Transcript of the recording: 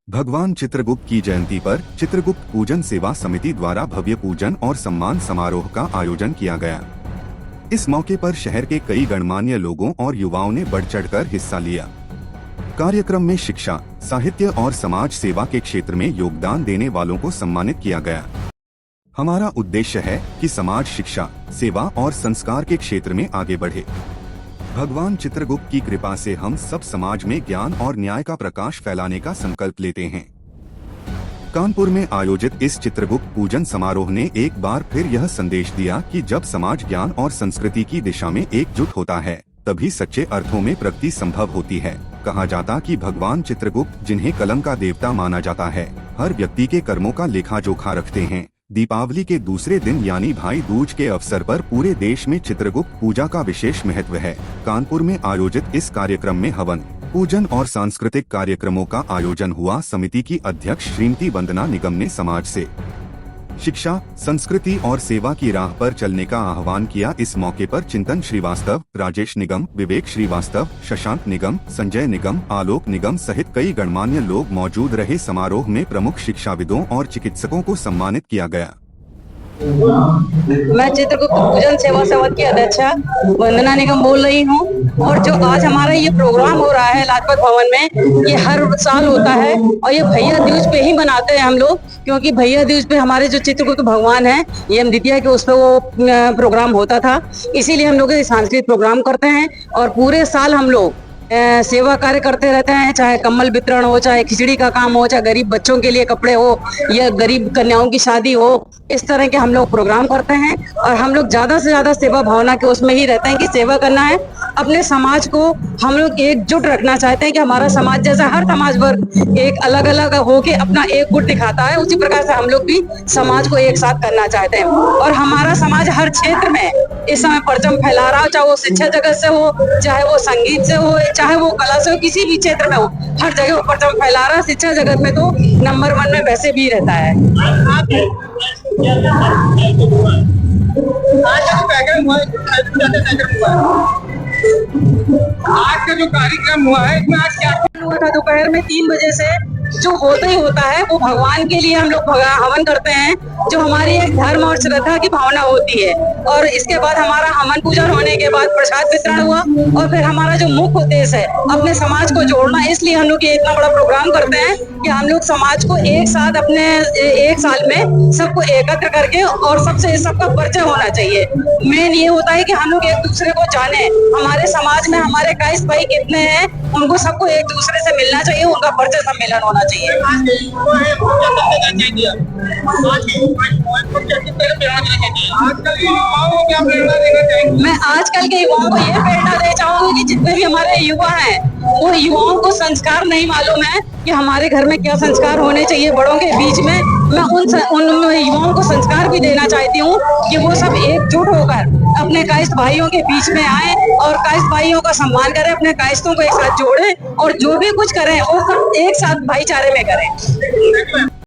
भगवान चित्रगुप्त की जयंती पर चित्रगुप्त पूजन सेवा समिति द्वारा भव्य पूजन और सम्मान समारोह का आयोजन किया गया। इस मौके पर शहर के कई गणमान्य लोगों और युवाओं ने बढ़ चढ़कर हिस्सा लिया। कार्यक्रम में शिक्षा, साहित्य और समाज सेवा के क्षेत्र में योगदान देने वालों को सम्मानित किया गया। हमारा उद्देश्य है कि समाज शिक्षा, सेवा और संस्कार के क्षेत्र में आगे बढ़े। भगवान चित्रगुप्त की कृपा से हम सब समाज में ज्ञान और न्याय का प्रकाश फैलाने का संकल्प लेते हैं। कानपुर में आयोजित इस चित्रगुप्त पूजन समारोह ने एक बार फिर यह संदेश दिया कि जब समाज ज्ञान और संस्कृति की दिशा में एकजुट होता है, तभी सच्चे अर्थों में प्रगति संभव होती है। कहा जाता कि भगवान चित्रगुप्त, जिन्हें कलम का देवता माना जाता है, हर व्यक्ति के कर्मों का लेखा जोखा रखते हैं। दीपावली के दूसरे दिन यानी भाई दूज के अवसर पर पूरे देश में चित्रगुप्त पूजा का विशेष महत्व है। कानपुर में आयोजित इस कार्यक्रम में हवन, पूजन और सांस्कृतिक कार्यक्रमों का आयोजन हुआ। समिति की अध्यक्ष श्रीमती वंदना निगम ने समाज से शिक्षा, संस्कृति और सेवा की राह पर चलने का आह्वान किया। इस मौके पर चिंतन श्रीवास्तव, राजेश निगम, विवेक श्रीवास्तव, शशांक निगम, संजय निगम, आलोक निगम सहित कई गणमान्य लोग मौजूद रहे। समारोह में प्रमुख शिक्षाविदों और चिकित्सकों को सम्मानित किया गया। मैं चित्रगुप्त पूजन सेवा समिति की अध्यक्षा वंदना निगम बोल रही हूँ। और जो आज हमारा ये प्रोग्राम हो रहा है लाजपत भवन में, ये हर साल होता है और ये भैया दूज पे ही मनाते हैं हम लोग, क्योंकि भैया दूज पे हमारे जो चित्रगुप्त भगवान है, ये हम द्वितीया के उस पे वो प्रोग्राम होता था, इसीलिए हम लोग सांस्कृतिक प्रोग्राम करते हैं। और पूरे साल हम लोग सेवा कार्य करते रहते हैं, चाहे कम्बल वितरण हो, चाहे खिचड़ी का काम हो, चाहे गरीब बच्चों के लिए कपड़े हो या गरीब कन्याओं की शादी हो, इस तरह के हम लोग प्रोग्राम करते हैं। और हम लोग ज्यादा से ज्यादा सेवा भावना के उसमें ही रहते हैं कि सेवा करना है। अपने समाज को हम लोग एकजुट रखना चाहते हैं कि हमारा समाज जैसा हर समाज वर्ग एक अलग अलग होके अपना एक गुट दिखाता है, उसी प्रकार से हम लोग भी समाज को एक साथ करना चाहते हैं। और हमारा समाज हर क्षेत्र में इस समय परचम फैला रहा हो, चाहे वो शिक्षा जगत से हो, चाहे वो संगीत से हो, चाहे वो कला से हो, किसी भी क्षेत्र में हो, हर जगह वो परचम फैला रहा है। शिक्षा जगत में तो नंबर 1 में वैसे भी रहता है। आज का जो कार्यक्रम हुआ है, इसमें आज क्या हुआ था? दोपहर में 3 बजे से जो होता ही होता है, वो भगवान के लिए हम लोग हवन करते हैं, जो हमारी एक धर्म और श्रद्धा की भावना होती है। और इसके बाद हमारा हवन पूजन होने के बाद प्रसाद वितरण हुआ। और फिर हमारा जो मुख्य उद्देश्य है अपने समाज को जोड़ना, इसलिए हम लोग ये इतना बड़ा प्रोग्राम करते हैं कि हम लोग समाज को एक साथ अपने एक साल में सबको एकत्र करके और सबका परिचय होना चाहिए। मेन ये होता है कि हम लोग एक दूसरे को जाने, हमारे समाज में हमारे काइस भाई कितने हैं, उनको सबको एक दूसरे से मिलना चाहिए, उनका परिचय सम्मेलन होना चाहिए। मैं आजकल के युवाओं को ये प्रेरणा देना चाहूंगी कि जितने भी हमारे युवा हैं, वो युवाओं को संस्कार नहीं मालूम है कि हमारे घर में क्या संस्कार होने चाहिए बड़ों के बीच में। मैं उन युवाओं को संस्कार भी देना चाहती हूँ कि वो सब एकजुट होकर अपने कायस्थ भाइयों के बीच में आए और कायस्थ भाइयों का सम्मान करें, अपने कायस्थों को एक साथ जोड़ें और जो भी कुछ करें वो सब एक साथ भाईचारे में करें।